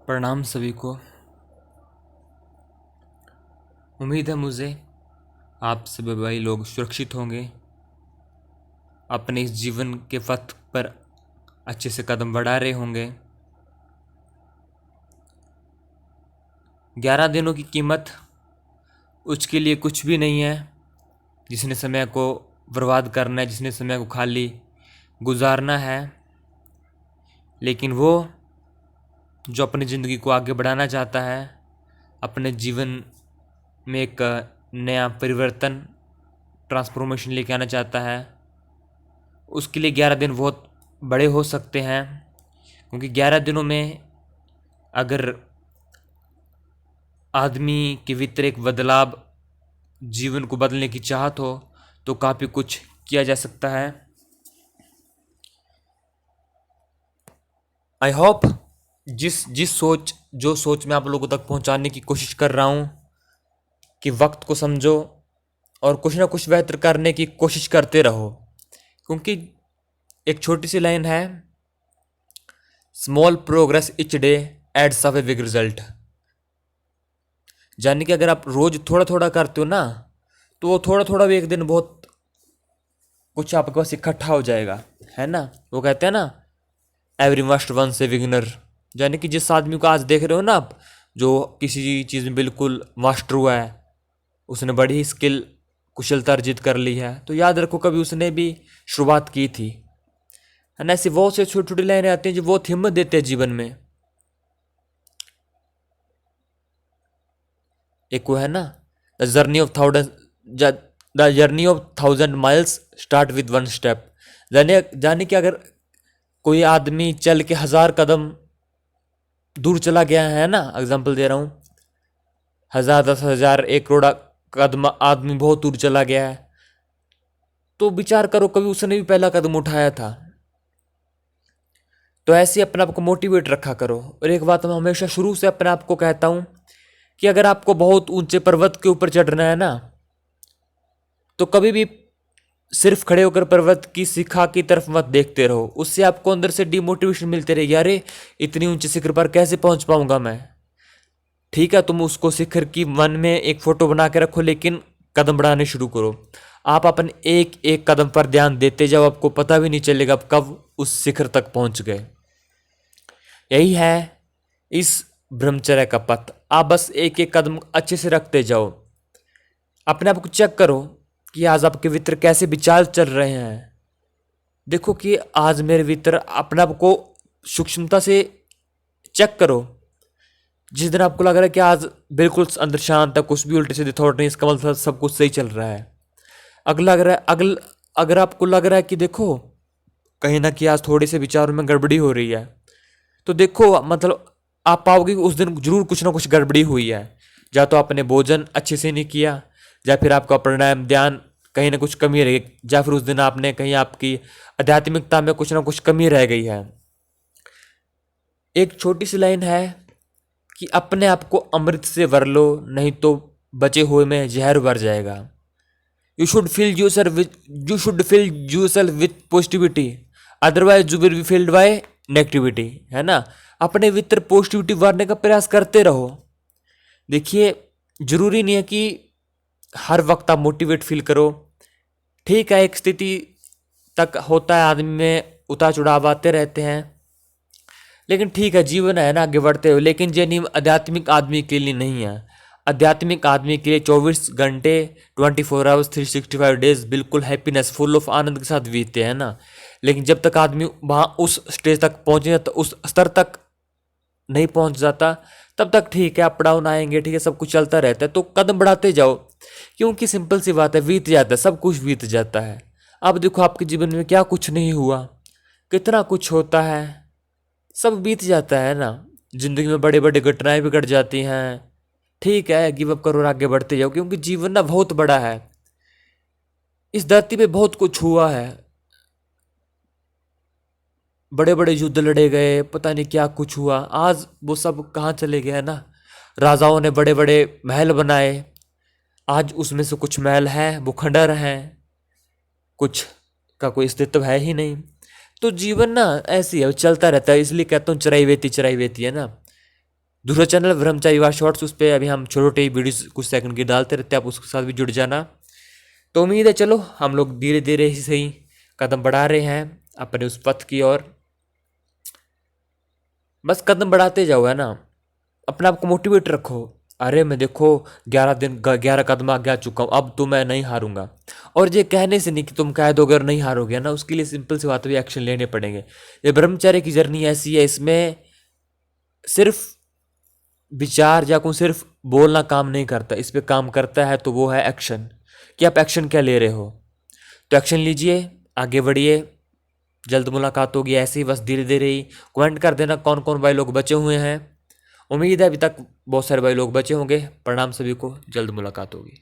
प्रणाम सभी को। उम्मीद है मुझे आप सभी भाई लोग सुरक्षित होंगे, अपने इस जीवन के पथ पर अच्छे से कदम बढ़ा रहे होंगे। 11 दिनों की कीमत उसके लिए कुछ भी नहीं है जिसने समय को बर्बाद करना है, जिसने समय को खाली गुजारना है। लेकिन वो जो अपनी ज़िंदगी को आगे बढ़ाना चाहता है, अपने जीवन में एक नया परिवर्तन ट्रांसफॉर्मेशन लेके आना चाहता है, उसके लिए 11 दिन बहुत बड़े हो सकते हैं। क्योंकि 11 दिनों में अगर आदमी के भीतर एक बदलाव, जीवन को बदलने की चाहत हो तो काफ़ी कुछ किया जा सकता है। आई होप जो सोच मैं आप लोगों तक पहुंचाने की कोशिश कर रहा हूं कि वक्त को समझो और कुछ ना कुछ बेहतर करने की कोशिश करते रहो। क्योंकि एक छोटी सी लाइन है, small progress each day adds up a big result. यानी कि अगर आप रोज थोड़ा थोड़ा करते हो ना, तो वो थोड़ा थोड़ा भी एक दिन बहुत कुछ आपके पास इकट्ठा हो जाएगा, है ना। वो कहते हैं ना, every must once a beginner. यानी कि जिस आदमी को आज देख रहे हो ना आप, जो किसी चीज़ में बिल्कुल मास्टर हुआ है, उसने बड़ी स्किल कुशलता अर्जित कर ली है, तो याद रखो कभी उसने भी शुरुआत की थी, है ना। ऐसी बहुत से छोटी छोटी लाइनें आती हैं जो बहुत हिम्मत देते हैं जीवन में। एक वो है ना, the journey of thousand miles start with one step. जाने कि अगर कोई आदमी चल के 1000 कदम दूर चला गया है ना, एग्जाम्पल दे रहा हूँ, 1000, 10,000, 1 करोड़ कदम आदमी बहुत दूर चला गया है, तो विचार करो कभी उसने भी पहला कदम उठाया था। तो ऐसे ही अपने आप को मोटिवेट रखा करो। और एक बात मैं हमेशा शुरू से अपने आप को कहता हूँ कि अगर आपको बहुत ऊंचे पर्वत के ऊपर चढ़ना है ना, तो कभी भी सिर्फ खड़े होकर पर्वत की शिखा की तरफ मत देखते रहो। उससे आपको अंदर से डिमोटिवेशन मिलते रहेगी, अरे इतनी ऊंचे शिखर पर कैसे पहुंच पाऊंगा मैं। ठीक है, तुम उसको शिखर की मन में एक फोटो बना के रखो, लेकिन कदम बढ़ाने शुरू करो। आप अपने एक एक कदम पर ध्यान देते जाओ, आपको पता भी नहीं चलेगा आप कब उस शिखर तक पहुंच गए। यही है इस ब्रह्मचर्य का पथ। आप बस एक एक कदम अच्छे से रखते जाओ। अपने आप को चेक करो कि आज आपके भीतर कैसे विचार चल रहे हैं। देखो कि आज मेरे भीतर, अपने आप को सूक्ष्मता से चेक करो। जिस दिन आपको लग रहा है कि आज बिल्कुल अंदर शांत है, कुछ भी उल्टे सीधे थॉट नहीं, इसका मतलब सब कुछ सही चल रहा है। अगर आपको लग रहा है कि देखो कहीं ना कहीं आज थोड़े से विचारों में गड़बड़ी हो रही है, तो देखो मतलब आप पाओगे कि उस दिन जरूर कुछ ना कुछ गड़बड़ी हुई है। या तो आपने भोजन अच्छे से नहीं किया, या फिर आपका प्राणायाम ध्यान कहीं ना कुछ कमी रही, या फिर उस दिन आपने कहीं आपकी आध्यात्मिकता में कुछ ना कुछ कमी रह गई है। एक छोटी सी लाइन है कि अपने आप को अमृत से भर लो, नहीं तो बचे हुए में जहर भर जाएगा। You should fill yourself with positivity, otherwise you will be filled by negativity, है ना। अपने भीतर पॉजिटिविटी भरने का प्रयास करते रहो। देखिए, जरूरी नहीं है कि हर वक्त आप मोटिवेट फील करो। ठीक है, एक स्थिति तक होता है, आदमी में उतार चढ़ाव आते रहते हैं, लेकिन ठीक है, जीवन है ना, आगे बढ़ते हो। लेकिन ये नियम आध्यात्मिक आदमी के लिए नहीं है। आध्यात्मिक आदमी के लिए 24 घंटे 24 आवर्स 365 डेज बिल्कुल हैप्पीनेस, फुल ऑफ आनंद के साथ बीतते हैं ना। लेकिन जब तक आदमी वहाँ उस स्टेज तक पहुँचे, तो उस स्तर तक नहीं पहुँच जाता, तब तक ठीक है, अप डाउन आएंगे, ठीक है, सब कुछ चलता रहता है। तो कदम बढ़ाते जाओ, क्योंकि सिंपल सी बात है, बीत जाता है, सब कुछ बीत जाता है। अब देखो आपके जीवन में क्या कुछ नहीं हुआ, कितना कुछ होता है, सब बीत जाता है ना। जिंदगी में बड़े बड़े घटनाएं भी घट जाती हैं। ठीक है, गिव अप करो और आगे बढ़ते जाओ, क्योंकि जीवन ना बहुत बड़ा है। इस धरती पे बहुत कुछ हुआ है, बड़े बड़े युद्ध लड़े गए, पता नहीं क्या कुछ हुआ, आज वो सब कहाँ चले गए ना। राजाओं ने बड़े बड़े महल बनाए, आज उसमें से कुछ महल हैं वो खंडर हैं, कुछ का कोई अस्तित्व है ही नहीं। तो जीवन ना ऐसी है, चलता रहता है। इसलिए कहता हूँ चराई वेती है ना। दूसरा चैनल ब्रह्मचारी युवा शॉर्ट्स, उस पर अभी हम छोटे छोटे वीडियो कुछ सेकंड की डालते रहते हैं, आप उसके साथ भी जुड़ जाना। तो उम्मीद है चलो हम लोग धीरे धीरे ही सही कदम बढ़ा रहे हैं अपने उस पथ की ओर। बस कदम बढ़ाते जाओ, है ना। अपने आप को मोटिवेट रखो, अरे मैं देखो 11 कदम आगे आ चुका हूँ, अब तो मैं नहीं हारूंगा। और ये कहने से नहीं कि तुम कह दोगे और नहीं हारोगे ना, उसके लिए सिंपल सी बात है, एक्शन लेने पड़ेंगे। ये ब्रह्मचर्य की जर्नी ऐसी है, इसमें सिर्फ विचार या को सिर्फ बोलना काम नहीं करता, इस पे काम करता है तो वो है एक्शन, कि आप एक्शन क्या ले रहे हो। तो एक्शन लीजिए, आगे बढ़िए, जल्द मुलाकात होगी ऐसे ही, बस धीरे धीरे ही। कमेंट कर देना कौन कौन भाई लोग बचे हुए हैं, उम्मीद है अभी तक बहुत सारे भाई लोग बचे होंगे। प्रणाम सभी को, जल्द मुलाकात होगी।